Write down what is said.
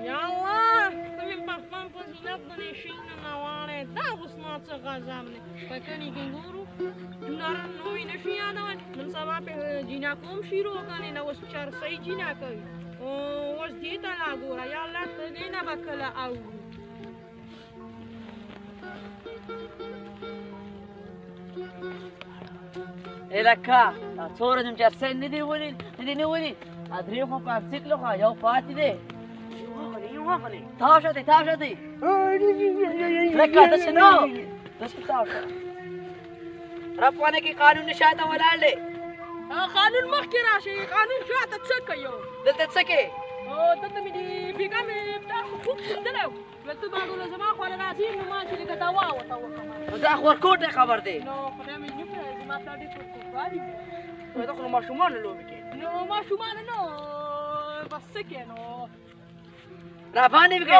يلا تبي بفهم بزينات شينا نوانه دا وصنات غازامني فكاني كنغورو جنارن نوي نشي انا من سبب جيناكم شيرو كان نو شهر سي جيناكي وش ديتا لا غورا يلا تدينا بكلا او إلكا صورة جمجرسين ندي ولي أدريهم كارسيك لوكا يو فاتي دي تاشتي لكا دس تاشا ربوانا كي قانون نشاطة ولا لي قانون مخكي راشي قانون شو تتسكى يوم دلت تسكي تتمي دي بيقامي بتاع فوق دلو قلت بعض الزمان ولا ناسين وما شي لك دواء وتوقع ده أخبار كود خبر دي نو قدامي نفس ما تلاقي فوق دخلوا ما شمان اللو بكي نو ما شو معنى نو بس كأنه رافاني بكي